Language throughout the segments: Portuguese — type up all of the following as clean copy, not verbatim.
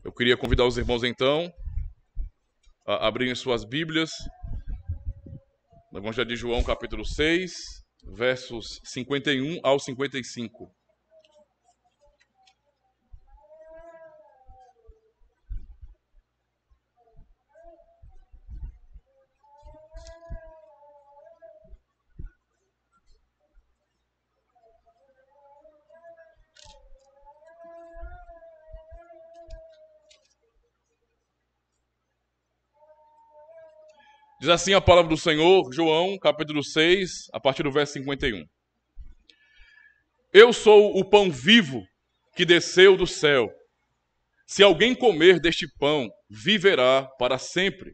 Eu queria convidar os irmãos, então, a abrirem suas Bíblias no Evangelho de João, capítulo 6, versos 51 ao 55. Diz assim a palavra do Senhor, João, capítulo 6, a partir do verso 51. Eu sou o pão vivo que desceu do céu. Se alguém comer deste pão, viverá para sempre.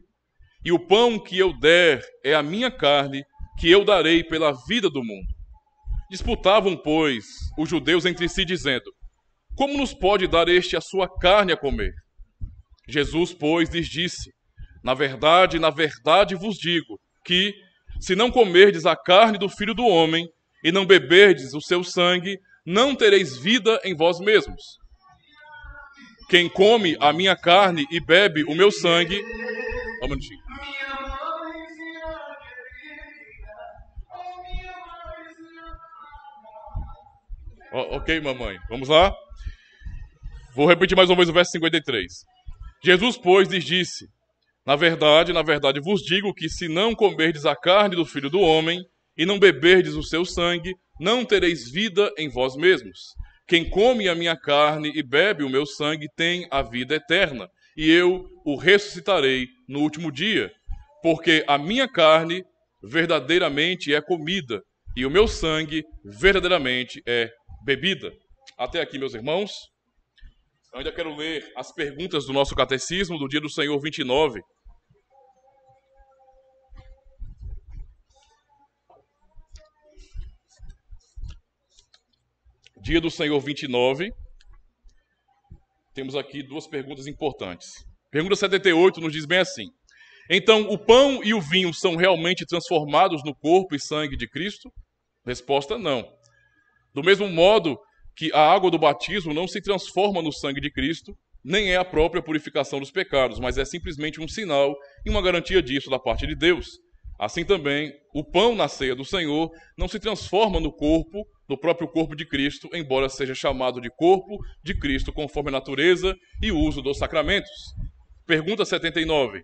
E o pão que eu der é a minha carne, que eu darei pela vida do mundo. Disputavam, pois, os judeus entre si, dizendo: como nos pode dar este a sua carne a comer? Jesus, pois, lhes disse: na verdade vos digo que, se não comerdes a carne do Filho do Homem e não beberdes o seu sangue, não tereis vida em vós mesmos. Quem come a minha carne e bebe o meu sangue... Um minutinho. Ok, mamãe. Vamos lá? Vou repetir mais uma vez o verso 53. Jesus, pois, lhes disse: na verdade vos digo que, se não comerdes a carne do Filho do Homem e não beberdes o seu sangue, não tereis vida em vós mesmos. Quem come a minha carne e bebe o meu sangue tem a vida eterna, e eu o ressuscitarei no último dia. Porque a minha carne verdadeiramente é comida, e o meu sangue verdadeiramente é bebida. Até aqui, meus irmãos. Eu ainda quero ler as perguntas do nosso catecismo do Dia do Senhor 29. Dia do Senhor 29. Temos aqui duas perguntas importantes. Pergunta 78 nos diz bem assim: então, o pão e o vinho são realmente transformados no corpo e sangue de Cristo? Resposta: não. Do mesmo modo que a água do batismo não se transforma no sangue de Cristo, nem é a própria purificação dos pecados, mas é simplesmente um sinal e uma garantia disso da parte de Deus. Assim também, o pão na ceia do Senhor não se transforma no próprio corpo de Cristo, embora seja chamado de corpo de Cristo conforme a natureza e o uso dos sacramentos. Pergunta 79.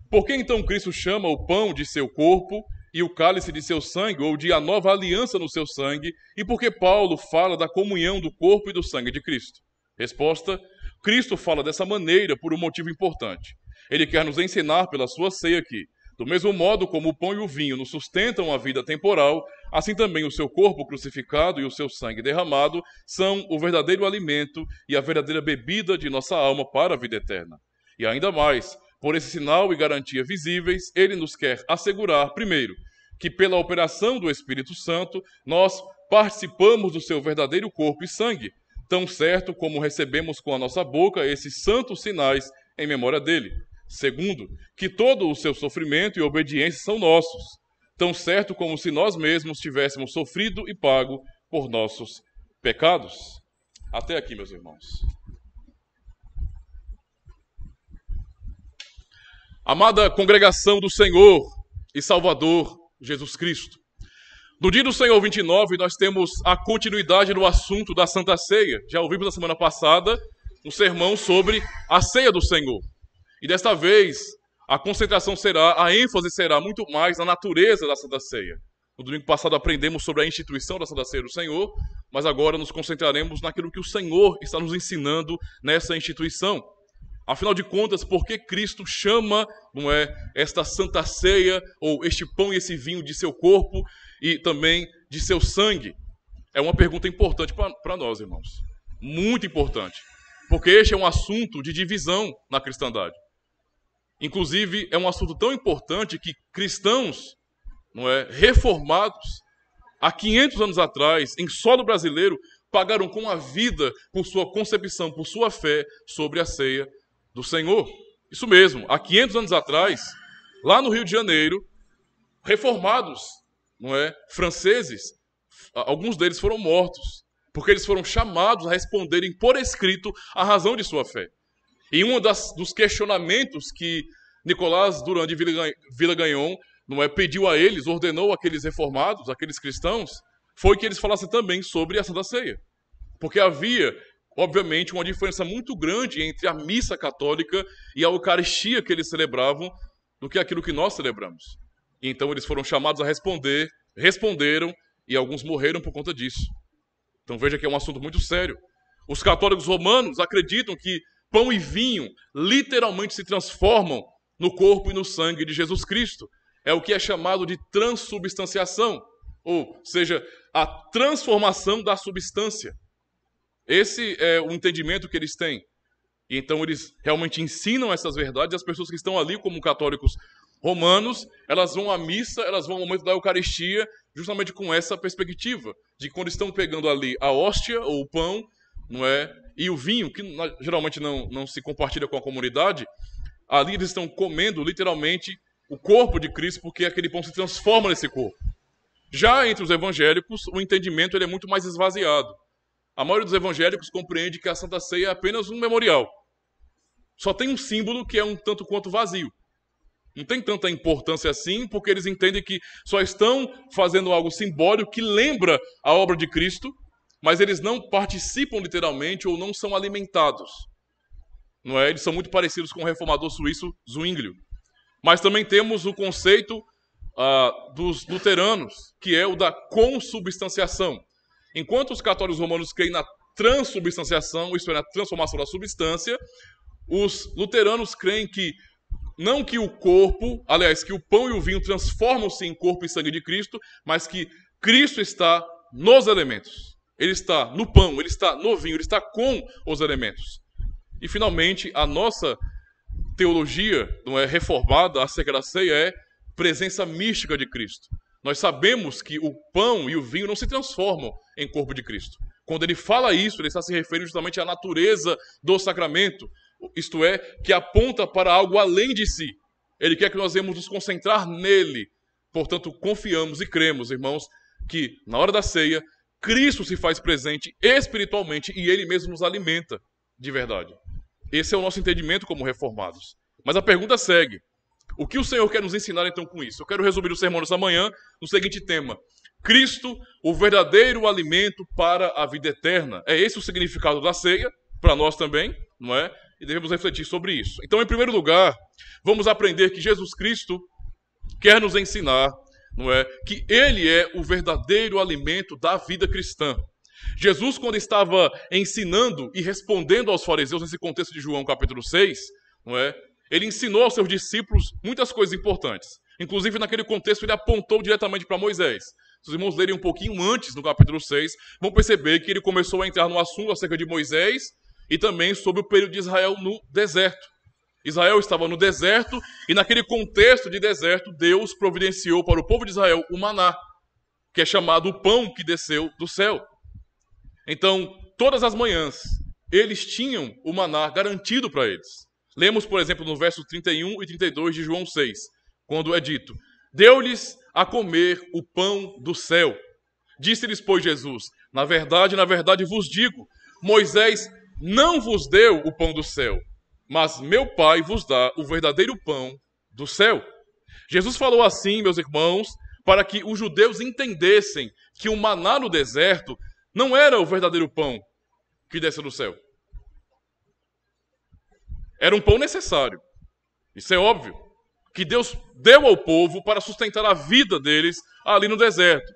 Por que então Cristo chama o pão de seu corpo e o cálice de seu sangue, ou de a nova aliança no seu sangue, e por que Paulo fala da comunhão do corpo e do sangue de Cristo? Resposta: Cristo fala dessa maneira por um motivo importante. Ele quer nos ensinar pela sua ceia que, do mesmo modo como o pão e o vinho nos sustentam a vida temporal, assim também o seu corpo crucificado e o seu sangue derramado são o verdadeiro alimento e a verdadeira bebida de nossa alma para a vida eterna. E ainda mais, por esse sinal e garantia visíveis, ele nos quer assegurar, primeiro, que pela operação do Espírito Santo, nós participamos do seu verdadeiro corpo e sangue, tão certo como recebemos com a nossa boca esses santos sinais em memória dele. Segundo, que todo o seu sofrimento e obediência são nossos, tão certo como se nós mesmos tivéssemos sofrido e pago por nossos pecados. Até aqui, meus irmãos. Amada congregação do Senhor e Salvador Jesus Cristo, no dia do Senhor 29, nós temos a continuidade do assunto da Santa Ceia. Já ouvimos na semana passada um sermão sobre a Ceia do Senhor. E desta vez, a ênfase será muito mais na natureza da Santa Ceia. No domingo passado aprendemos sobre a instituição da Santa Ceia do Senhor, mas agora nos concentraremos naquilo que o Senhor está nos ensinando nessa instituição. Afinal de contas, por que Cristo chama, esta Santa Ceia, ou este pão e esse vinho de seu corpo e também de seu sangue? É uma pergunta importante para nós, irmãos. Muito importante. Porque este é um assunto de divisão na cristandade. Inclusive, é um assunto tão importante que cristãos, reformados, há 500 anos atrás, em solo brasileiro, pagaram com a vida por sua concepção, por sua fé sobre a ceia do Senhor. Isso mesmo, há 500 anos atrás, lá no Rio de Janeiro, reformados, franceses, alguns deles foram mortos, porque eles foram chamados a responderem por escrito a razão de sua fé. E dos questionamentos que Nicolás Durand de Villegagnon, não é, pediu a eles, ordenou àqueles reformados, àqueles cristãos, foi que eles falassem também sobre a Santa Ceia. Porque havia, obviamente, uma diferença muito grande entre a missa católica e a Eucaristia que eles celebravam do que aquilo que nós celebramos. E então eles foram chamados a responder, responderam, e alguns morreram por conta disso. Então veja que é um assunto muito sério. Os católicos romanos acreditam que pão e vinho literalmente se transformam no corpo e no sangue de Jesus Cristo. É o que é chamado de transubstanciação, ou seja, a transformação da substância. Esse é o entendimento que eles têm. E então eles realmente ensinam essas verdades, e as pessoas que estão ali como católicos romanos, elas vão à missa, elas vão ao momento da Eucaristia, justamente com essa perspectiva, de quando estão pegando ali a hóstia, ou o pão, não é? E o vinho, que geralmente não se compartilha com a comunidade, ali eles estão comendo literalmente o corpo de Cristo, porque aquele pão se transforma nesse corpo. Já entre os evangélicos, o entendimento ele é muito mais esvaziado. A maioria dos evangélicos compreende que a Santa Ceia é apenas um memorial. Só tem um símbolo que é um tanto quanto vazio. Não tem tanta importância assim, porque eles entendem que só estão fazendo algo simbólico que lembra a obra de Cristo, mas eles não participam literalmente ou não são alimentados. Não é? Eles são muito parecidos com o reformador suíço Zwinglio. Mas também temos o conceito dos luteranos, que é o da consubstanciação. Enquanto os católicos romanos creem na transubstanciação, isto é, na transformação da substância, os luteranos creem que não que o corpo, aliás, que o pão e o vinho transformam-se em corpo e sangue de Cristo, mas que Cristo está nos elementos. Ele está no pão, ele está no vinho, ele está com os elementos. E, finalmente, a nossa teologia, não é, reformada acerca da ceia, é presença mística de Cristo. Nós sabemos que o pão e o vinho não se transformam em corpo de Cristo. Quando ele fala isso, ele está se referindo justamente à natureza do sacramento, isto é, que aponta para algo além de si. Ele quer que nós venhamos nos concentrar nele. Portanto, confiamos e cremos, irmãos, que na hora da ceia, Cristo se faz presente espiritualmente e ele mesmo nos alimenta de verdade. Esse é o nosso entendimento como reformados. Mas a pergunta segue. O que o Senhor quer nos ensinar então com isso? Eu quero resumir o sermão dessa manhã no seguinte tema. Cristo, o verdadeiro alimento para a vida eterna. É esse o significado da ceia, para nós também, não é? E devemos refletir sobre isso. Então, em primeiro lugar, vamos aprender que Jesus Cristo quer nos ensinar, não é, que ele é o verdadeiro alimento da vida cristã. Jesus, quando estava ensinando e respondendo aos fariseus nesse contexto de João capítulo 6, não é, ele ensinou aos seus discípulos muitas coisas importantes. Inclusive, naquele contexto, ele apontou diretamente para Moisés. Se os irmãos lerem um pouquinho antes, no capítulo 6, vão perceber que ele começou a entrar no assunto acerca de Moisés e também sobre o período de Israel no deserto. Israel estava no deserto e naquele contexto de deserto, Deus providenciou para o povo de Israel o maná, que é chamado o pão que desceu do céu. Então, todas as manhãs, eles tinham o maná garantido para eles. Lemos, por exemplo, no verso 31 e 32 de João 6, quando é dito: deu-lhes a comer o pão do céu. Disse-lhes, pois, Jesus: na verdade vos digo, Moisés não vos deu o pão do céu, mas meu Pai vos dá o verdadeiro pão do céu. Jesus falou assim, meus irmãos, para que os judeus entendessem que o maná no deserto não era o verdadeiro pão que desce do céu. Era um pão necessário. Isso é óbvio. Que Deus deu ao povo para sustentar a vida deles ali no deserto.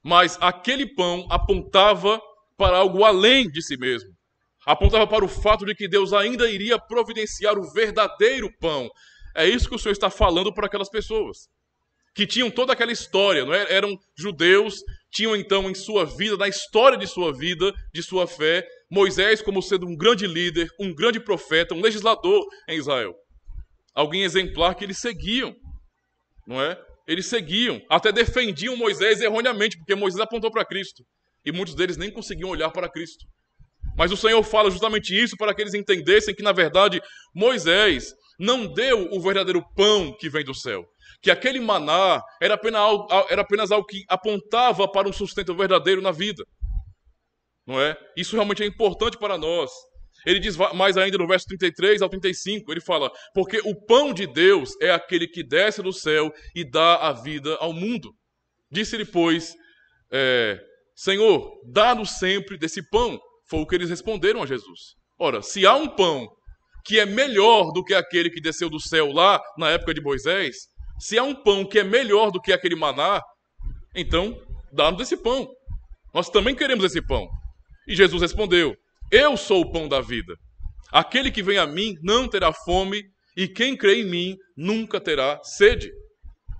Mas aquele pão apontava para algo além de si mesmo. Apontava para o fato de que Deus ainda iria providenciar o verdadeiro pão. É isso que o Senhor está falando para aquelas pessoas. Que tinham toda aquela história, não é? Eram judeus, tinham então em sua vida, na história de sua vida, de sua fé, Moisés como sendo um grande líder, um grande profeta, um legislador em Israel. Alguém exemplar que eles seguiam, não é? Eles seguiam, até defendiam Moisés erroneamente, porque Moisés apontou para Cristo. E muitos deles nem conseguiam olhar para Cristo. Mas o Senhor fala justamente isso para que eles entendessem que, na verdade, Moisés não deu o verdadeiro pão que vem do céu. Que aquele maná era apenas algo que apontava para um sustento verdadeiro na vida. Não é? Isso realmente é importante para nós. Ele diz mais ainda no verso 33 ao 35, ele fala, porque o pão de Deus é aquele que desce do céu e dá a vida ao mundo. Disse-lhe, pois, Senhor, dá-nos sempre desse pão. Foi o que eles responderam a Jesus. Ora, se há um pão que é melhor do que aquele que desceu do céu lá na época de Moisés, se há um pão que é melhor do que aquele maná, então dá-nos esse pão. Nós também queremos esse pão. E Jesus respondeu, eu sou o pão da vida. Aquele que vem a mim não terá fome, e quem crê em mim nunca terá sede.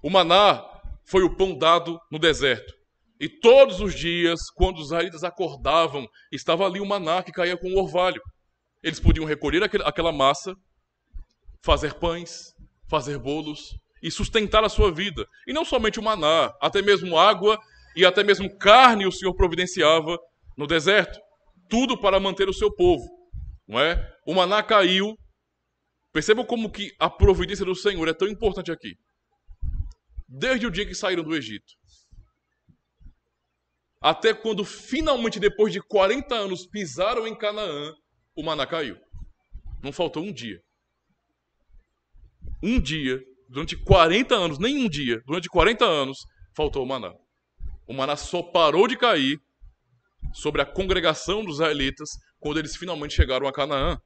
O maná foi o pão dado no deserto. E todos os dias, quando os israelitas acordavam, estava ali o maná que caía com o orvalho. Eles podiam recolher aquela massa, fazer pães, fazer bolos e sustentar a sua vida. E não somente o maná, até mesmo água e até mesmo carne o Senhor providenciava no deserto. Tudo para manter o seu povo. Não é? O maná caiu. Percebam como que a providência do Senhor é tão importante aqui. Desde o dia que saíram do Egito, até quando finalmente, depois de 40 anos, pisaram em Canaã, o maná caiu. Não faltou um dia. Um dia, durante 40 anos, nem um dia, durante 40 anos, faltou o maná. O maná só parou de cair sobre a congregação dos israelitas quando eles finalmente chegaram a Canaã.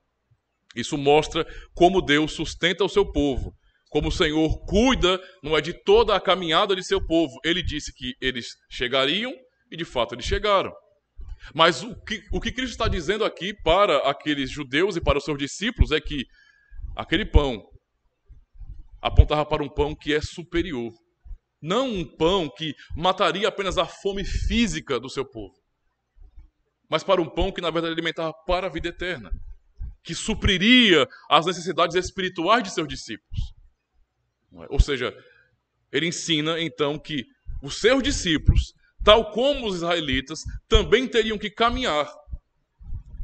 Isso mostra como Deus sustenta o seu povo, como o Senhor cuida, não é, de toda a caminhada de seu povo. Ele disse que eles chegariam e de fato eles chegaram. Mas o que Cristo está dizendo aqui para aqueles judeus e para os seus discípulos é que aquele pão apontava para um pão que é superior. Não um pão que mataria apenas a fome física do seu povo, mas para um pão que na verdade alimentava para a vida eterna, que supriria as necessidades espirituais de seus discípulos. Ou seja, ele ensina então que os seus discípulos, tal como os israelitas, também teriam que caminhar.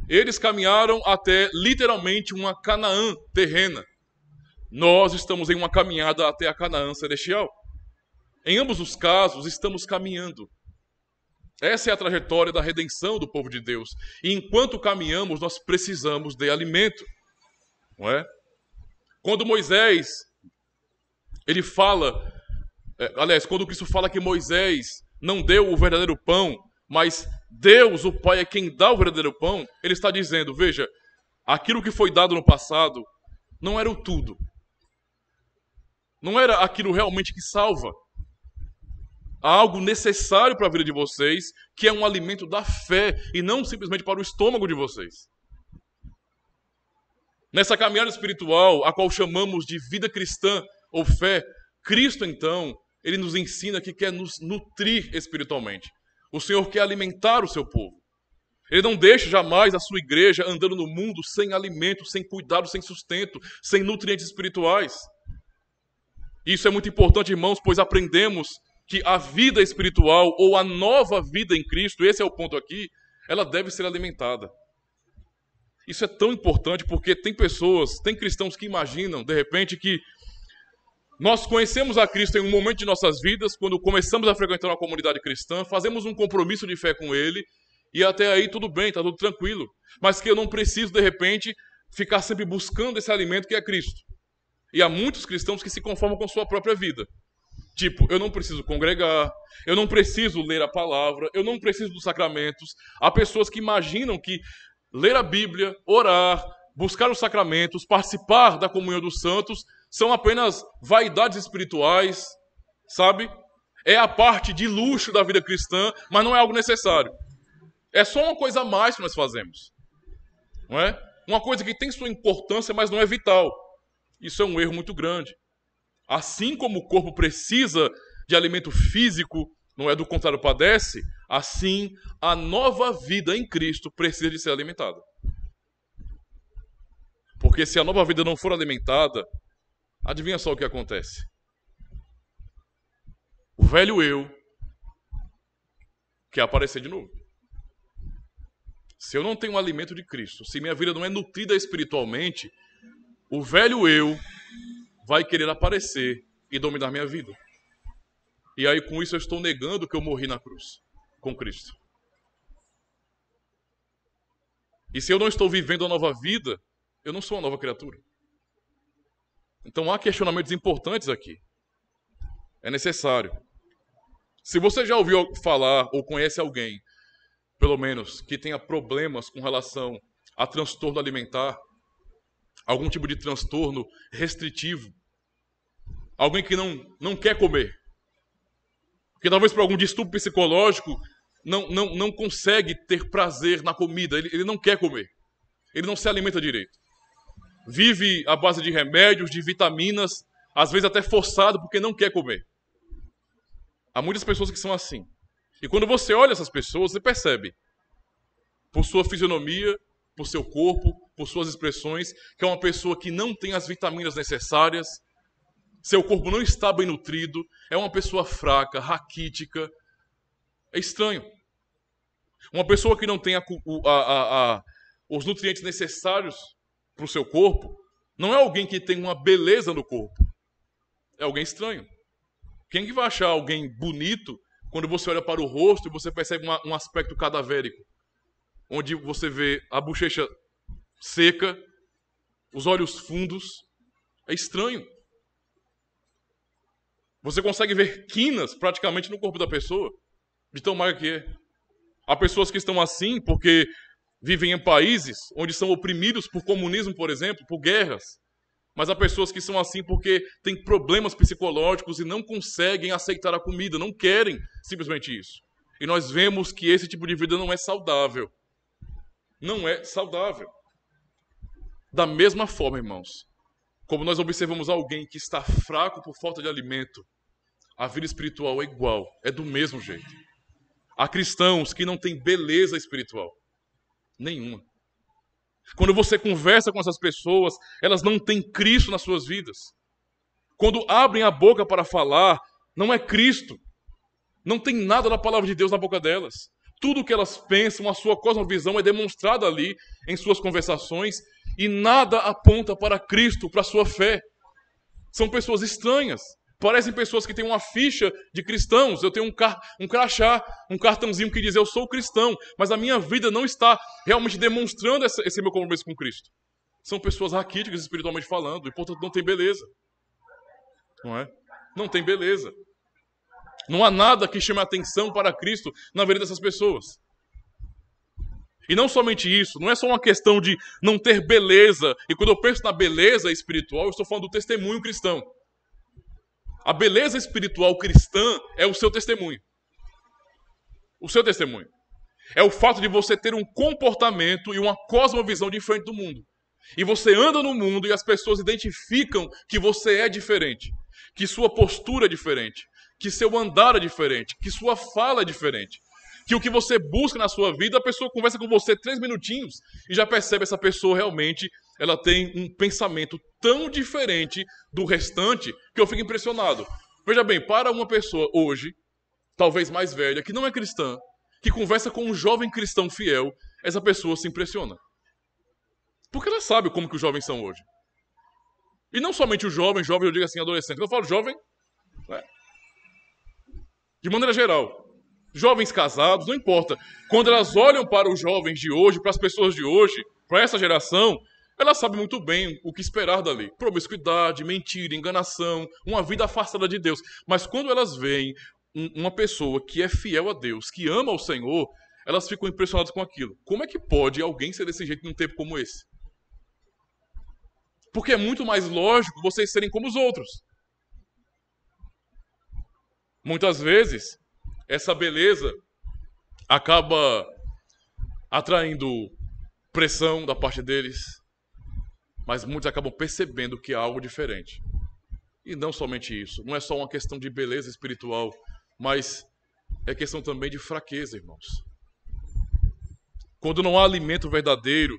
Eles caminharam até literalmente uma Canaã terrena. Nós estamos em uma caminhada até a Canaã celestial. Em ambos os casos, estamos caminhando. Essa é a trajetória da redenção do povo de Deus. E enquanto caminhamos, nós precisamos de alimento. Não é? Quando Moisés, ele fala, quando Cristo fala que Moisés não deu o verdadeiro pão, mas Deus, o Pai, é quem dá o verdadeiro pão, ele está dizendo, veja, aquilo que foi dado no passado não era o tudo. Não era aquilo realmente que salva. Há algo necessário para a vida de vocês, que é um alimento da fé, e não simplesmente para o estômago de vocês. Nessa caminhada espiritual, a qual chamamos de vida cristã ou fé, Cristo, então, ele nos ensina que quer nos nutrir espiritualmente. O Senhor quer alimentar o seu povo. Ele não deixa jamais a sua igreja andando no mundo sem alimento, sem cuidado, sem sustento, sem nutrientes espirituais. Isso é muito importante, irmãos, pois aprendemos que a vida espiritual ou a nova vida em Cristo, esse é o ponto aqui, ela deve ser alimentada. Isso é tão importante porque tem pessoas, tem cristãos que imaginam, de repente, que nós conhecemos a Cristo em um momento de nossas vidas, quando começamos a frequentar uma comunidade cristã, fazemos um compromisso de fé com Ele, e até aí tudo bem, está tudo tranquilo. Mas que eu não preciso, de repente, ficar sempre buscando esse alimento que é Cristo. E há muitos cristãos que se conformam com sua própria vida. Tipo, eu não preciso congregar, eu não preciso ler a palavra, eu não preciso dos sacramentos. Há pessoas que imaginam que ler a Bíblia, orar, buscar os sacramentos, participar da comunhão dos santos, são apenas vaidades espirituais, sabe? É a parte de luxo da vida cristã, mas não é algo necessário. É só uma coisa a mais que nós fazemos, não é? Uma coisa que tem sua importância, mas não é vital. Isso é um erro muito grande. Assim como o corpo precisa de alimento físico, não é, do contrário padece, assim a nova vida em Cristo precisa de ser alimentada. Porque se a nova vida não for alimentada, adivinha só o que acontece? O velho eu quer aparecer de novo. Se eu não tenho o alimento de Cristo, se minha vida não é nutrida espiritualmente, o velho eu vai querer aparecer e dominar minha vida. E aí com isso eu estou negando que eu morri na cruz com Cristo. E se eu não estou vivendo a nova vida, eu não sou uma nova criatura. Então há questionamentos importantes aqui. É necessário. Se você já ouviu falar ou conhece alguém, pelo menos, que tenha problemas com relação a transtorno alimentar, algum tipo de transtorno restritivo, alguém que não quer comer, que talvez por algum distúrbio psicológico não consegue ter prazer na comida, ele não quer comer, ele não se alimenta direito. Vive à base de remédios, de vitaminas, às vezes até forçado porque não quer comer. Há muitas pessoas que são assim. E quando você olha essas pessoas, você percebe, por sua fisionomia, por seu corpo, por suas expressões, que é uma pessoa que não tem as vitaminas necessárias, seu corpo não está bem nutrido, é uma pessoa fraca, raquítica. É estranho. Uma pessoa que não tem os nutrientes necessários para o seu corpo, não é alguém que tem uma beleza no corpo. É alguém estranho. Quem que vai achar alguém bonito quando você olha para o rosto e você percebe um aspecto cadavérico? Onde você vê a bochecha seca, os olhos fundos. É estranho. Você consegue ver quinas praticamente no corpo da pessoa, de tão magra que é. Há pessoas que estão assim porque vivem em países onde são oprimidos por comunismo, por exemplo, por guerras. Mas há pessoas que são assim porque têm problemas psicológicos e não conseguem aceitar a comida, não querem simplesmente isso. E nós vemos que esse tipo de vida não é saudável. Não é saudável. Da mesma forma, irmãos, como nós observamos alguém que está fraco por falta de alimento, a vida espiritual é igual, é do mesmo jeito. Há cristãos que não têm beleza espiritual. Nenhuma. Quando você conversa com essas pessoas, elas não têm Cristo nas suas vidas. Quando abrem a boca para falar, não é Cristo. Não tem nada da palavra de Deus na boca delas. Tudo o que elas pensam, a sua cosmovisão é demonstrada ali em suas conversações e nada aponta para Cristo, para a sua fé. São pessoas estranhas. Parecem pessoas que têm uma ficha de cristãos. Eu tenho um crachá, um cartãozinho que diz eu sou cristão, mas a minha vida não está realmente demonstrando esse meu compromisso com Cristo. São pessoas raquíticas espiritualmente falando e, portanto, não tem beleza. Não é? Não tem beleza. Não há nada que chame a atenção para Cristo na vida dessas pessoas. E não somente isso, não é só uma questão de não ter beleza. E quando eu penso na beleza espiritual, eu estou falando do testemunho cristão. A beleza espiritual cristã é o seu testemunho. O seu testemunho. É o fato de você ter um comportamento e uma cosmovisão diferente do mundo. E você anda no mundo e as pessoas identificam que você é diferente. Que sua postura é diferente. Que seu andar é diferente. Que sua fala é diferente. Que o que você busca na sua vida, a pessoa conversa com você 3 minutinhos e já percebe essa pessoa realmente, ela tem um pensamento tão diferente do restante que eu fico impressionado. Veja bem, para uma pessoa hoje, talvez mais velha, que não é cristã, que conversa com um jovem cristão fiel, essa pessoa se impressiona. Porque ela sabe como que os jovens são hoje. E não somente o jovem, eu digo assim, adolescente. Quando eu falo jovem, de maneira geral. Jovens casados, não importa. Quando elas olham para os jovens de hoje, para as pessoas de hoje, para essa geração, elas sabem muito bem o que esperar dali. Promiscuidade, mentira, enganação, uma vida afastada de Deus. Mas quando elas veem uma pessoa que é fiel a Deus, que ama o Senhor, elas ficam impressionadas com aquilo. Como é que pode alguém ser desse jeito num tempo como esse? Porque é muito mais lógico vocês serem como os outros. Muitas vezes, essa beleza acaba atraindo pressão da parte deles, mas muitos acabam percebendo que há algo diferente. E não somente isso, não é só uma questão de beleza espiritual, mas é questão também de fraqueza, irmãos. Quando não há alimento verdadeiro,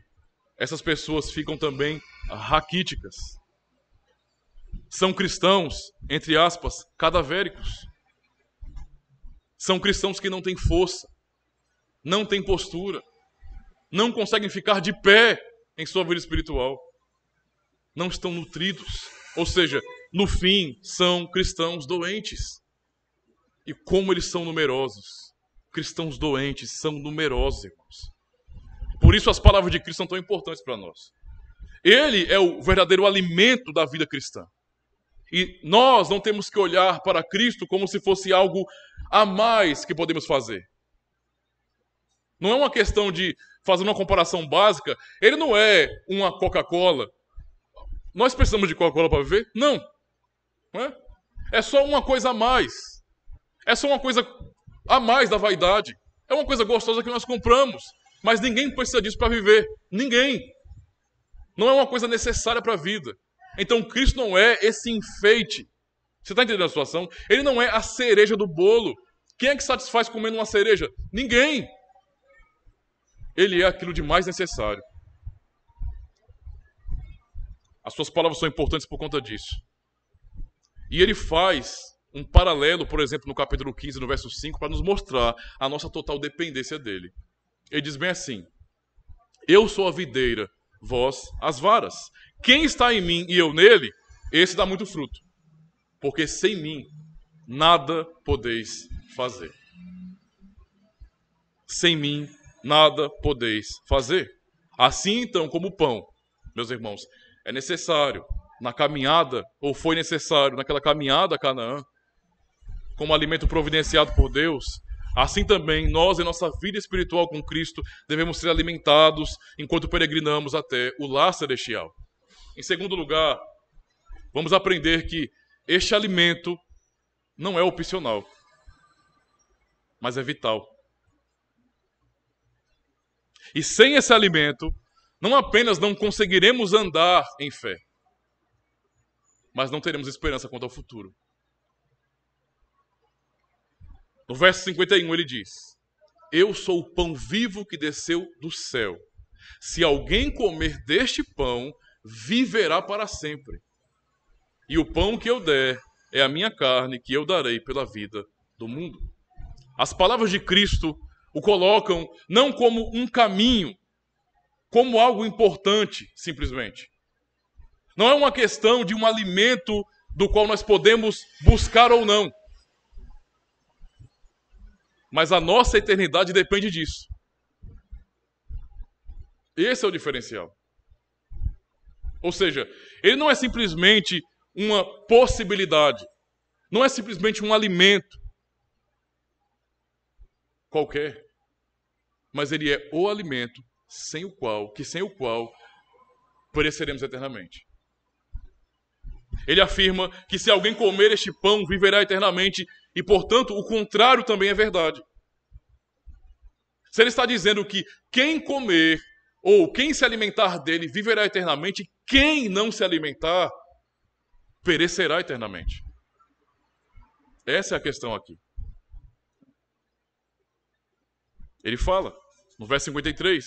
essas pessoas ficam também raquíticas. São cristãos, entre aspas, cadavéricos. São cristãos que não têm força, não têm postura, não conseguem ficar de pé em sua vida espiritual. Não estão nutridos. Ou seja, no fim, são cristãos doentes. E como eles são numerosos. Cristãos doentes são numerosos, irmãos. Por isso as palavras de Cristo são tão importantes para nós. Ele é o verdadeiro alimento da vida cristã. E nós não temos que olhar para Cristo como se fosse algo a mais que podemos fazer. Não é uma questão de fazer uma comparação básica. Ele não é uma Coca-Cola. Nós precisamos de Coca-Cola para viver? Não. Não é? É só uma coisa a mais. É só uma coisa a mais da vaidade. É uma coisa gostosa que nós compramos. Mas ninguém precisa disso para viver. Ninguém. Não é uma coisa necessária para a vida. Então Cristo não é esse enfeite. Você está entendendo a situação? Ele não é a cereja do bolo. Quem é que satisfaz comendo uma cereja? Ninguém. Ele é aquilo de mais necessário. As suas palavras são importantes por conta disso. E ele faz um paralelo, por exemplo, no capítulo 15, no verso 5, para nos mostrar a nossa total dependência dele. Ele diz bem assim: eu sou a videira, vós as varas. Quem está em mim e eu nele, esse dá muito fruto. Porque sem mim, nada podeis fazer. Sem mim, nada podeis fazer. Assim, então, como o pão, meus irmãos, é necessário na caminhada, ou foi necessário naquela caminhada a Canaã, como alimento providenciado por Deus, assim também nós, em nossa vida espiritual com Cristo, devemos ser alimentados enquanto peregrinamos até o lar celestial. Em segundo lugar, vamos aprender que este alimento não é opcional, mas é vital. E sem esse alimento, não apenas não conseguiremos andar em fé, mas não teremos esperança quanto ao futuro. No verso 51 ele diz: eu sou o pão vivo que desceu do céu. Se alguém comer deste pão, viverá para sempre. E o pão que eu der é a minha carne, que eu darei pela vida do mundo. As palavras de Cristo o colocam não como um caminho, como algo importante, simplesmente. Não é uma questão de um alimento do qual nós podemos buscar ou não. Mas a nossa eternidade depende disso. Esse é o diferencial. Ou seja, ele não é simplesmente uma possibilidade. Não é simplesmente um alimento qualquer. Mas ele é o alimento sem o qual pereceremos eternamente. Ele afirma que se alguém comer este pão, viverá eternamente, e, portanto, o contrário também é verdade. Se ele está dizendo que quem comer ou quem se alimentar dele viverá eternamente, quem não se alimentar perecerá eternamente. Essa é a questão aqui. Ele fala, no verso 53,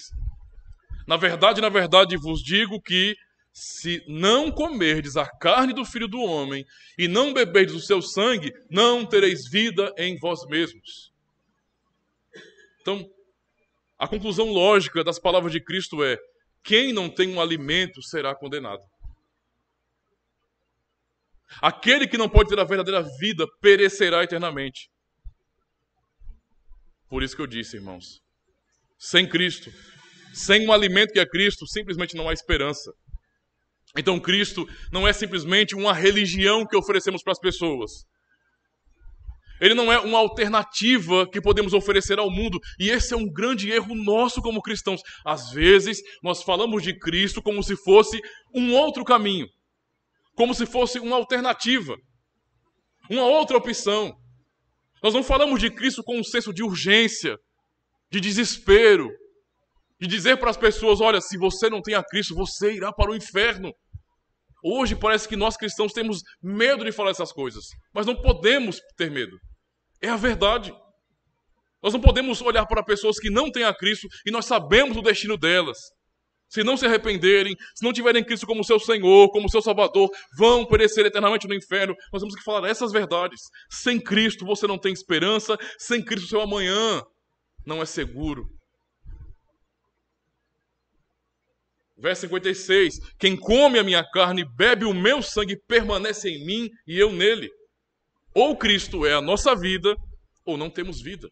na verdade vos digo que se não comerdes a carne do Filho do Homem e não beberdes o seu sangue, não tereis vida em vós mesmos. Então, a conclusão lógica das palavras de Cristo é: quem não tem um alimento será condenado. Aquele que não pode ter a verdadeira vida perecerá eternamente. Por isso que eu disse, irmãos, sem Cristo, sem um alimento que é Cristo, simplesmente não há esperança. Então Cristo não é simplesmente uma religião que oferecemos para as pessoas. Ele não é uma alternativa que podemos oferecer ao mundo. E esse é um grande erro nosso como cristãos. Às vezes, nós falamos de Cristo como se fosse um outro caminho. Como se fosse uma alternativa. Uma outra opção. Nós não falamos de Cristo com um senso de urgência, de desespero, de dizer para as pessoas: olha, se você não tem a Cristo, você irá para o inferno. Hoje parece que nós cristãos temos medo de falar essas coisas, mas não podemos ter medo. É a verdade. Nós não podemos olhar para pessoas que não têm a Cristo e nós sabemos o destino delas. Se não se arrependerem, se não tiverem Cristo como seu Senhor, como seu Salvador, vão perecer eternamente no inferno. Nós temos que falar essas verdades. Sem Cristo você não tem esperança, sem Cristo seu amanhã não é seguro. Verso 56, quem come a minha carne e bebe o meu sangue permanece em mim e eu nele. Ou Cristo é a nossa vida, ou não temos vida.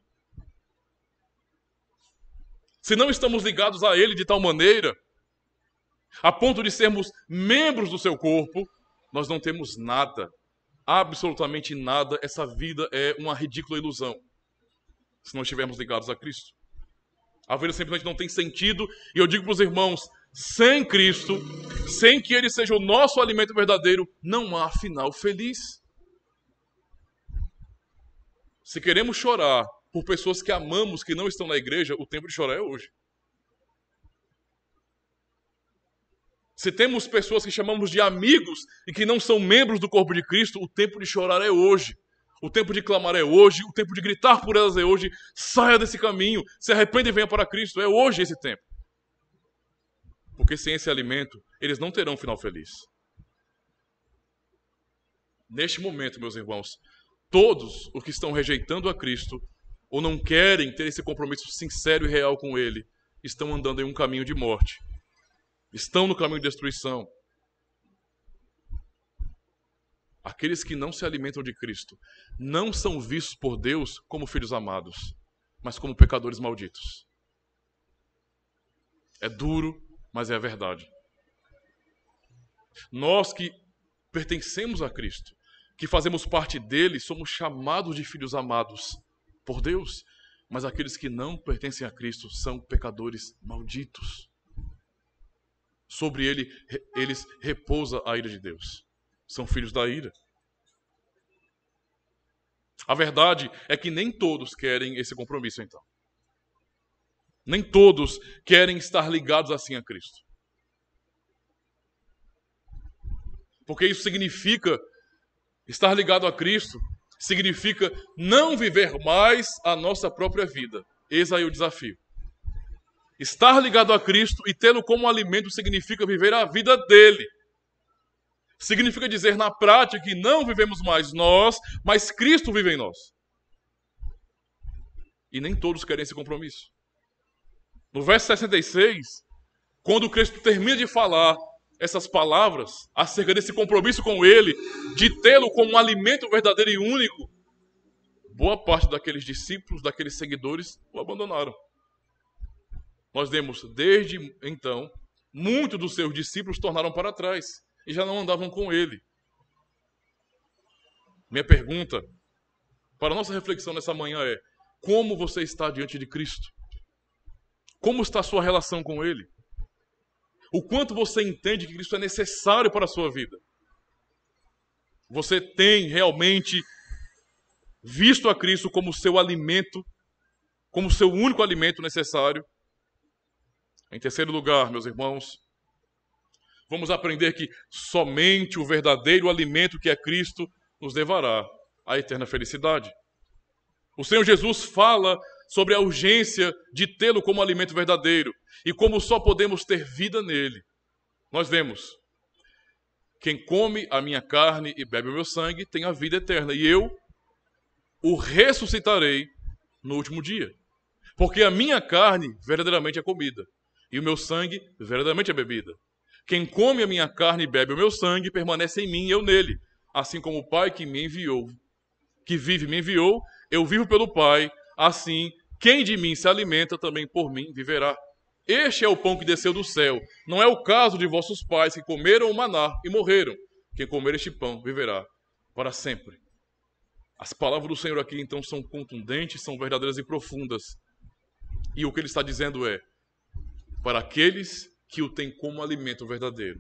se não estamos ligados a Ele de tal maneira, a ponto de sermos membros do seu corpo, nós não temos nada, absolutamente nada. Essa vida é uma ridícula ilusão, se não estivermos ligados a Cristo. A vida simplesmente não tem sentido, e eu digo para os irmãos, sem Cristo, sem que Ele seja o nosso alimento verdadeiro, não há final feliz. Se queremos chorar por pessoas que amamos, que não estão na igreja, o tempo de chorar é hoje. Se temos pessoas que chamamos de amigos e que não são membros do corpo de Cristo, o tempo de chorar é hoje. O tempo de clamar é hoje, o tempo de gritar por elas é hoje. Saia desse caminho, se arrependa e venha para Cristo. É hoje esse tempo. Porque sem esse alimento, eles não terão um final feliz. Neste momento, meus irmãos, todos os que estão rejeitando a Cristo ou não querem ter esse compromisso sincero e real com Ele, estão andando em um caminho de morte. Estão no caminho de destruição. Aqueles que não se alimentam de Cristo não são vistos por Deus como filhos amados, mas como pecadores malditos. É duro, mas é a verdade. Nós que pertencemos a Cristo, que fazemos parte dele, somos chamados de filhos amados por Deus, mas aqueles que não pertencem a Cristo são pecadores malditos. Sobre eles repousa a ira de Deus. São filhos da ira. A verdade é que nem todos querem esse compromisso, então. Nem todos querem estar ligados assim a Cristo. Porque isso significa, estar ligado a Cristo, significa não viver mais a nossa própria vida. Eis aí o desafio. Estar ligado a Cristo e tê-lo como alimento significa viver a vida dele. Significa dizer na prática que não vivemos mais nós, mas Cristo vive em nós. E nem todos querem esse compromisso. No verso 66, quando Cristo termina de falar essas palavras acerca desse compromisso com Ele, de tê-lo como um alimento verdadeiro e único, boa parte daqueles discípulos, daqueles seguidores, o abandonaram. Nós vemos, desde então, muitos dos seus discípulos tornaram para trás e já não andavam com ele. Minha pergunta para a nossa reflexão nessa manhã é: como você está diante de Cristo? Como está a sua relação com Ele? O quanto você entende que Cristo é necessário para a sua vida? Você tem realmente visto a Cristo como seu alimento, como seu único alimento necessário? Em terceiro lugar, meus irmãos, vamos aprender que somente o verdadeiro alimento que é Cristo nos levará à eterna felicidade. O Senhor Jesus fala sobre a urgência de tê-lo como alimento verdadeiro e como só podemos ter vida nele. Nós vemos: quem come a minha carne e bebe o meu sangue tem a vida eterna, e eu o ressuscitarei no último dia. Porque a minha carne verdadeiramente é comida, e o meu sangue verdadeiramente é bebida. Quem come a minha carne e bebe o meu sangue permanece em mim e eu nele. Assim como o Pai que me enviou, que vive me enviou, eu vivo pelo Pai. Assim, quem de mim se alimenta também por mim viverá. Este é o pão que desceu do céu. Não é o caso de vossos pais que comeram o maná e morreram. Quem comer este pão viverá para sempre. As palavras do Senhor aqui então são contundentes, são verdadeiras e profundas. E o que ele está dizendo é: para aqueles que o têm como alimento verdadeiro,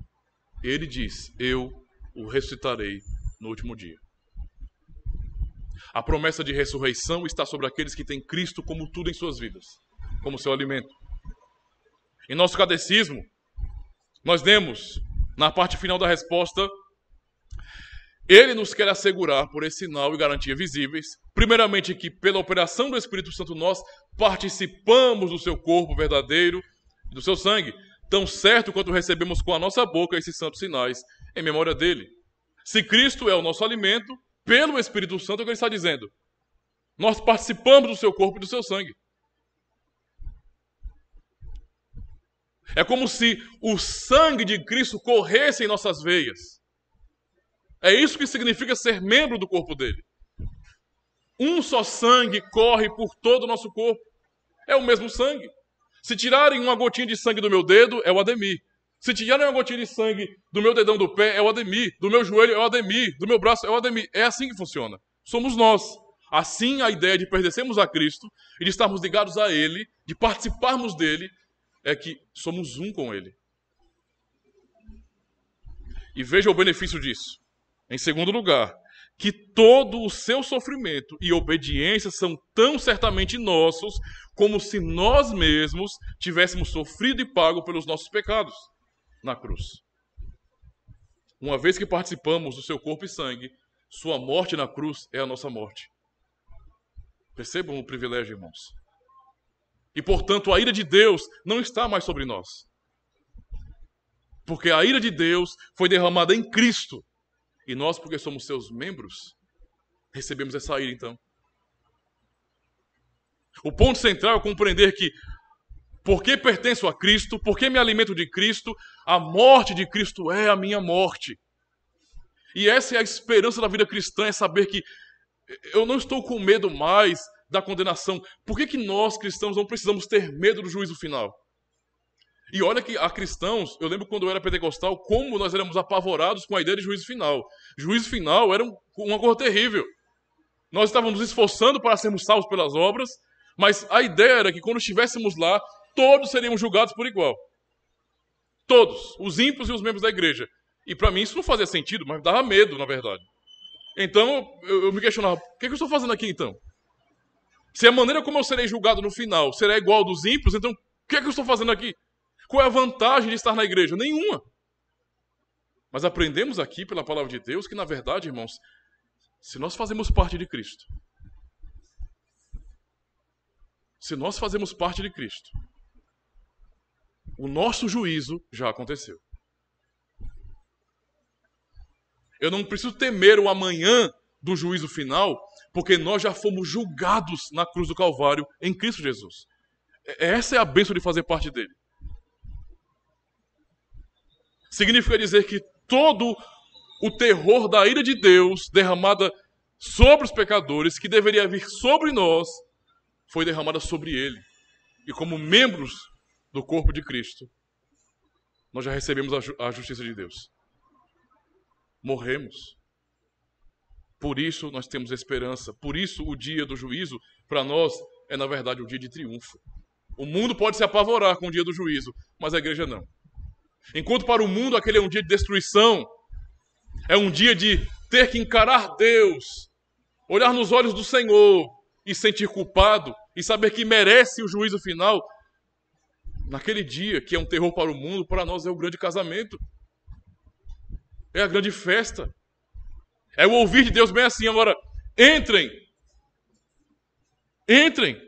ele diz: eu o ressuscitarei no último dia. A promessa de ressurreição está sobre aqueles que têm Cristo como tudo em suas vidas, como seu alimento. Em nosso catecismo, nós lemos, na parte final da resposta, ele nos quer assegurar, por esse sinal e garantia visíveis, primeiramente que pela operação do Espírito Santo nós participamos do seu corpo verdadeiro e do seu sangue, tão certo quanto recebemos com a nossa boca esses santos sinais em memória dele. Se Cristo é o nosso alimento, pelo Espírito Santo, é o que ele está dizendo: nós participamos do seu corpo e do seu sangue. É como se o sangue de Cristo corresse em nossas veias. É isso que significa ser membro do corpo dele. Um só sangue corre por todo o nosso corpo. É o mesmo sangue. Se tirarem uma gotinha de sangue do meu dedo, é o Ademir. Se tirarem uma gotinha de sangue do meu dedão do pé, é o Ademir. Do meu joelho, é o Ademir. Do meu braço, é o Ademir. É assim que funciona. Somos nós. Assim, a ideia de pertencermos a Cristo e de estarmos ligados a Ele, de participarmos dele, é que somos um com Ele. E veja o benefício disso. Em segundo lugar, que todo o seu sofrimento e obediência são tão certamente nossos como se nós mesmos tivéssemos sofrido e pago pelos nossos pecados na cruz. Uma vez que participamos do seu corpo e sangue, sua morte na cruz é a nossa morte. Percebam o privilégio, irmãos. E, portanto, a ira de Deus não está mais sobre nós. Porque a ira de Deus foi derramada em Cristo. E nós, porque somos seus membros, recebemos essa ira, então. O ponto central é compreender que, porque pertenço a Cristo, porque me alimento de Cristo, a morte de Cristo é a minha morte. E essa é a esperança da vida cristã, é saber que eu não estou com medo mais da condenação. Por que nós, cristãos, não precisamos ter medo do juízo final? E olha que há cristãos, eu lembro quando eu era pentecostal, como nós éramos apavorados com a ideia de juízo final. Juízo final era uma coisa terrível. Nós estávamos nos esforçando para sermos salvos pelas obras, mas a ideia era que quando estivéssemos lá, todos seriam julgados por igual. Todos, os ímpios e os membros da igreja. E para mim isso não fazia sentido, mas dava medo, na verdade. Então eu me questionava, o que eu estou fazendo aqui então? Se a maneira como eu serei julgado no final será igual ao dos ímpios, então o que eu estou fazendo aqui? Qual é a vantagem de estar na igreja? Nenhuma. Mas aprendemos aqui pela palavra de Deus que, na verdade, irmãos, se nós fazemos parte de Cristo, o nosso juízo já aconteceu. Eu não preciso temer o amanhã do juízo final, porque nós já fomos julgados na cruz do Calvário em Cristo Jesus. Essa é a bênção de fazer parte dele. Significa dizer que todo o terror da ira de Deus derramada sobre os pecadores, que deveria vir sobre nós, foi derramada sobre ele. E como membros do corpo de Cristo, nós já recebemos a justiça de Deus. Morremos. Por isso nós temos esperança. Por isso o dia do juízo, para nós, é na verdade o dia de triunfo. O mundo pode se apavorar com o dia do juízo, mas a igreja não. Enquanto para o mundo aquele é um dia de destruição, é um dia de ter que encarar Deus, olhar nos olhos do Senhor e sentir culpado e saber que merece o juízo final. Naquele dia, que é um terror para o mundo, para nós é o grande casamento. É a grande festa. É o ouvir de Deus bem assim, agora, entrem. Entrem.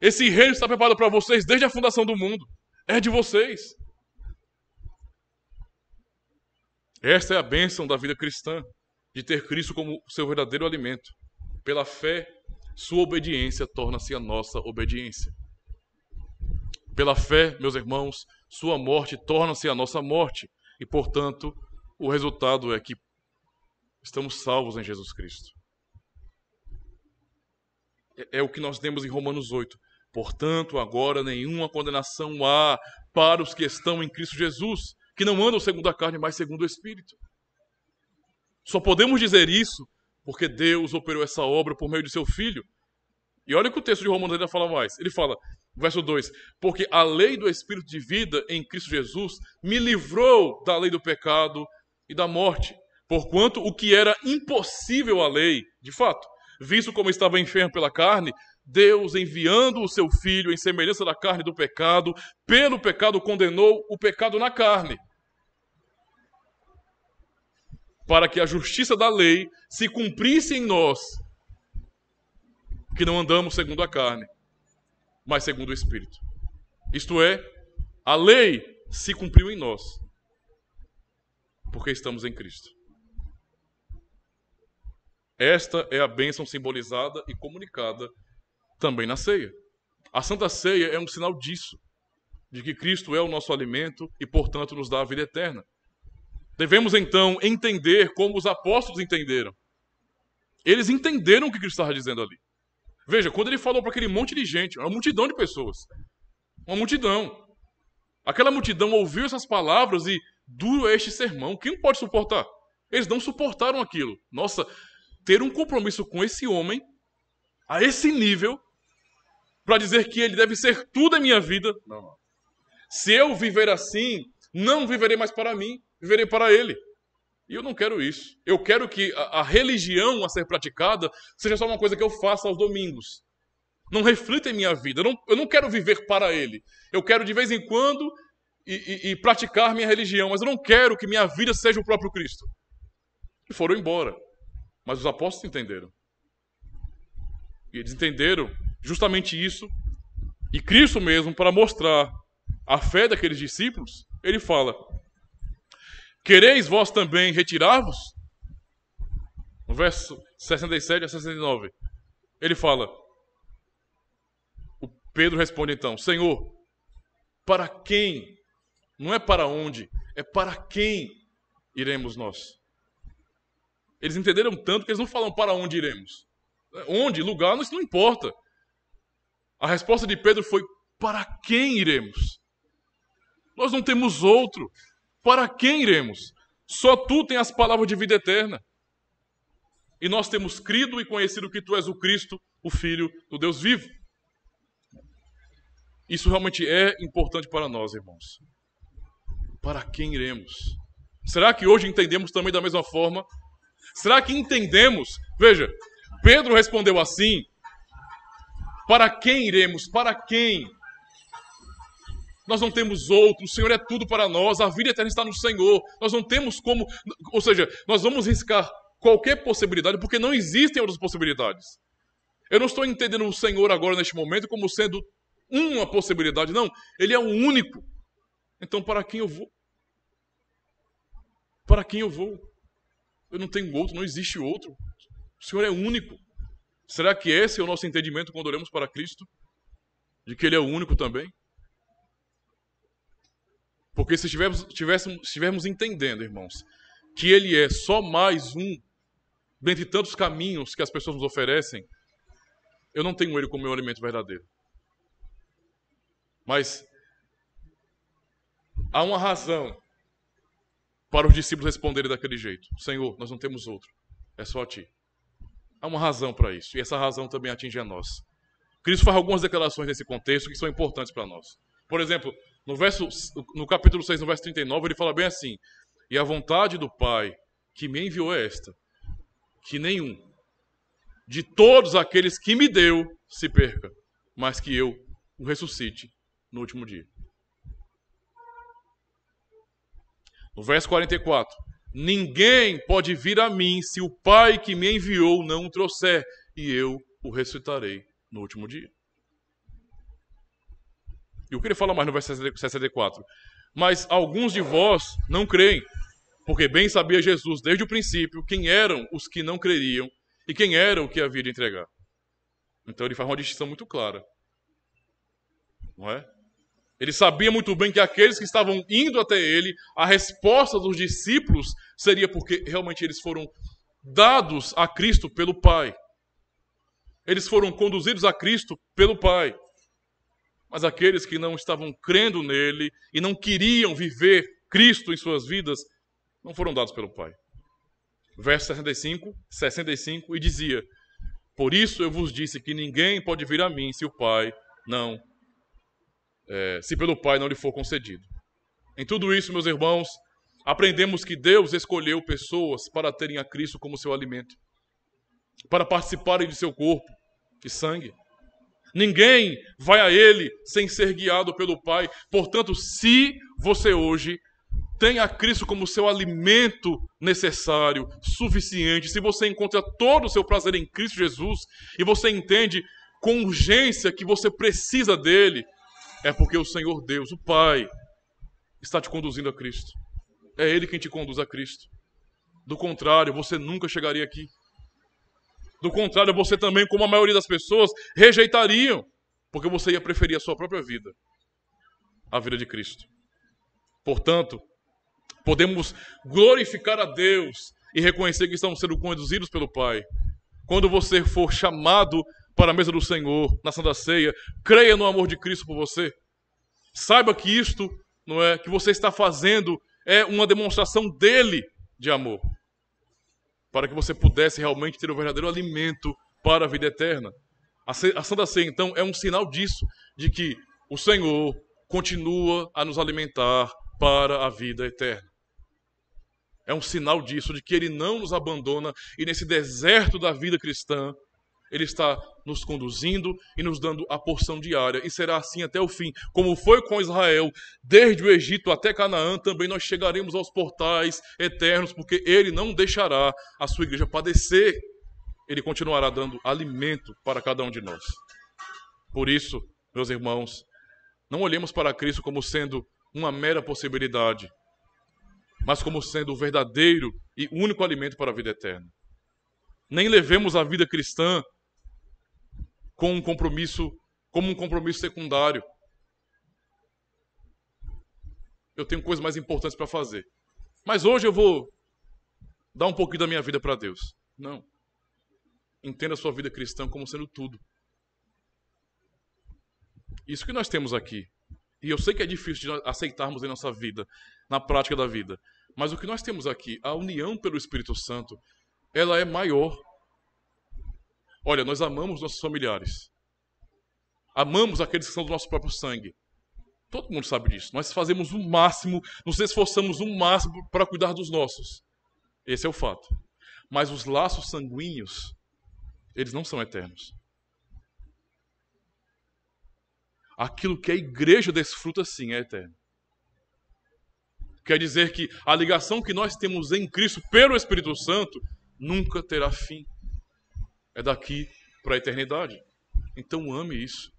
Esse reino está preparado para vocês desde a fundação do mundo. É de vocês. Esta é a bênção da vida cristã, de ter Cristo como seu verdadeiro alimento. Pela fé, sua obediência torna-se a nossa obediência. Pela fé, meus irmãos, sua morte torna-se a nossa morte. E, portanto, o resultado é que estamos salvos em Jesus Cristo. É o que nós temos em Romanos 8. Portanto, agora nenhuma condenação há para os que estão em Cristo Jesus, que não andam segundo a carne, mas segundo o Espírito. Só podemos dizer isso porque Deus operou essa obra por meio de seu Filho. E olha que o texto de Romanos ainda fala mais. Ele fala, verso 2, porque a lei do Espírito de vida em Cristo Jesus me livrou da lei do pecado e da morte. Porquanto o que era impossível à lei, de fato, visto como estava enfermo pela carne, Deus, enviando o seu Filho em semelhança da carne do pecado, pelo pecado condenou o pecado na carne, para que a justiça da lei se cumprisse em nós, que não andamos segundo a carne, mas segundo o Espírito. Isto é, a lei se cumpriu em nós, porque estamos em Cristo. Esta é a bênção simbolizada e comunicada também na ceia. A Santa Ceia é um sinal disso, de que Cristo é o nosso alimento e, portanto, nos dá a vida eterna. Devemos, então, entender como os apóstolos entenderam. Eles entenderam o que Cristo estava dizendo ali. Veja, quando ele falou para aquele monte de gente, uma multidão de pessoas, Uma multidão. Aquela multidão ouviu essas palavras e duro é este sermão. Quem pode suportar? Eles não suportaram aquilo. Nossa, ter um compromisso com esse homem, a esse nível, para dizer que ele deve ser tudo em minha vida. Não. Se eu viver assim, não viverei mais para mim, viverei para ele. E eu não quero isso. Eu quero que a religião a ser praticada seja só uma coisa que eu faça aos domingos. Não reflita em minha vida. Eu não quero viver para ele. Eu quero de vez em quando e praticar minha religião, mas eu não quero que minha vida seja o próprio Cristo. E foram embora. Mas os apóstolos entenderam. E eles entenderam justamente isso. E Cristo mesmo, para mostrar a fé daqueles discípulos, ele fala: quereis vós também retirar-vos? No verso 67 a 69, ele fala, o Pedro responde então: Senhor, para quem? Não é para onde, é para quem iremos nós? Eles entenderam tanto que eles não falam para onde iremos. Onde, lugar, isso não importa. A resposta de Pedro foi: para quem iremos? Nós não temos outro. Para quem iremos? Só tu tens as palavras de vida eterna. E nós temos crido e conhecido que tu és o Cristo, o Filho do Deus vivo. Isso realmente é importante para nós, irmãos. Para quem iremos? Será que hoje entendemos também da mesma forma? Será que entendemos? Veja, Pedro respondeu assim: para quem iremos? Para quem? Nós não temos outro, o Senhor é tudo para nós, a vida eterna está no Senhor. Nós não temos como, ou seja, nós vamos riscar qualquer possibilidade, porque não existem outras possibilidades. Eu não estou entendendo o Senhor agora, neste momento, como sendo uma possibilidade, não. Ele é o único. Então, para quem eu vou? Para quem eu vou? Eu não tenho outro, não existe outro. O Senhor é único. Será que esse é o nosso entendimento quando olhamos para Cristo? De que Ele é o único também? Porque se estivermos entendendo, irmãos, que Ele é só mais um dentre tantos caminhos que as pessoas nos oferecem, eu não tenho Ele como meu alimento verdadeiro. Mas há uma razão para os discípulos responderem daquele jeito: Senhor, nós não temos outro, é só a Ti. Há uma razão para isso, e essa razão também atinge a nós. Cristo faz algumas declarações nesse contexto que são importantes para nós. Por exemplo, no capítulo 6, no verso 39, ele fala bem assim: e a vontade do Pai que me enviou é esta, que nenhum de todos aqueles que me deu se perca, mas que eu o ressuscite no último dia. No verso 44, ninguém pode vir a mim se o Pai que me enviou não o trouxer, e eu o ressuscitarei no último dia. E o que ele fala mais no verso 64? Mas alguns de vós não creem, porque bem sabia Jesus desde o princípio quem eram os que não creriam e quem era o que havia de entregar. Então ele faz uma distinção muito clara. Não é? Ele sabia muito bem que aqueles que estavam indo até ele, a resposta dos discípulos seria porque realmente eles foram dados a Cristo pelo Pai. Eles foram conduzidos a Cristo pelo Pai. Mas aqueles que não estavam crendo nele e não queriam viver Cristo em suas vidas, não foram dados pelo Pai. Verso 65, e dizia: por isso eu vos disse que ninguém pode vir a mim se o Pai não, se pelo Pai não lhe for concedido. Em tudo isso, meus irmãos, aprendemos que Deus escolheu pessoas para terem a Cristo como seu alimento, para participarem de seu corpo e sangue. Ninguém vai a Ele sem ser guiado pelo Pai. Portanto, se você hoje tem a Cristo como seu alimento necessário, suficiente, se você encontra todo o seu prazer em Cristo Jesus e você entende com urgência que você precisa dele, é porque o Senhor Deus, o Pai, está te conduzindo a Cristo. É Ele quem te conduz a Cristo. Do contrário, você nunca chegaria aqui. Do contrário, você também, como a maioria das pessoas, rejeitariam, porque você ia preferir a sua própria vida, a vida de Cristo. Portanto, podemos glorificar a Deus e reconhecer que estamos sendo conduzidos pelo Pai. Quando você for chamado para a mesa do Senhor, na Santa Ceia, creia no amor de Cristo por você. Saiba que isto, não é, que você está fazendo é uma demonstração dele de amor, para que você pudesse realmente ter o verdadeiro alimento para a vida eterna. A Santa Ceia, então, é um sinal disso, de que o Senhor continua a nos alimentar para a vida eterna. É um sinal disso, de que Ele não nos abandona e nesse deserto da vida cristã, Ele está nos conduzindo e nos dando a porção diária. E será assim até o fim. Como foi com Israel, desde o Egito até Canaã, também nós chegaremos aos portais eternos, porque Ele não deixará a sua igreja padecer. Ele continuará dando alimento para cada um de nós. Por isso, meus irmãos, não olhemos para Cristo como sendo uma mera possibilidade, mas como sendo o verdadeiro e único alimento para a vida eterna. Nem levemos a vida cristã como um compromisso secundário. Eu tenho coisas mais importantes para fazer. Mas hoje eu vou dar um pouquinho da minha vida para Deus. Não. Entenda a sua vida cristã como sendo tudo. Isso que nós temos aqui. E eu sei que é difícil de aceitarmos em nossa vida, na prática da vida. Mas o que nós temos aqui, a união pelo Espírito Santo, ela é maior. Olha, nós amamos nossos familiares. Amamos aqueles que são do nosso próprio sangue. Todo mundo sabe disso. Nós fazemos o máximo, nos esforçamos o máximo para cuidar dos nossos. Esse é o fato. Mas os laços sanguíneos, eles não são eternos. Aquilo que a igreja desfruta, sim, é eterno. Quer dizer que a ligação que nós temos em Cristo pelo Espírito Santo nunca terá fim. É daqui para a eternidade. Então ame isso.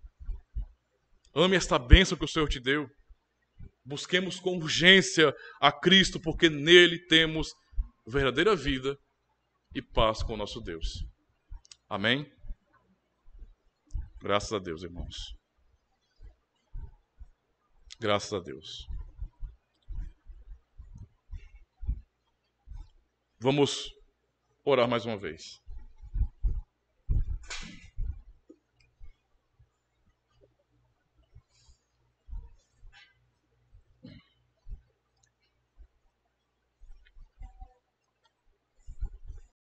Ame esta bênção que o Senhor te deu. Busquemos com urgência a Cristo, porque nele temos verdadeira vida e paz com o nosso Deus. Amém? Graças a Deus, irmãos. Graças a Deus. Vamos orar mais uma vez.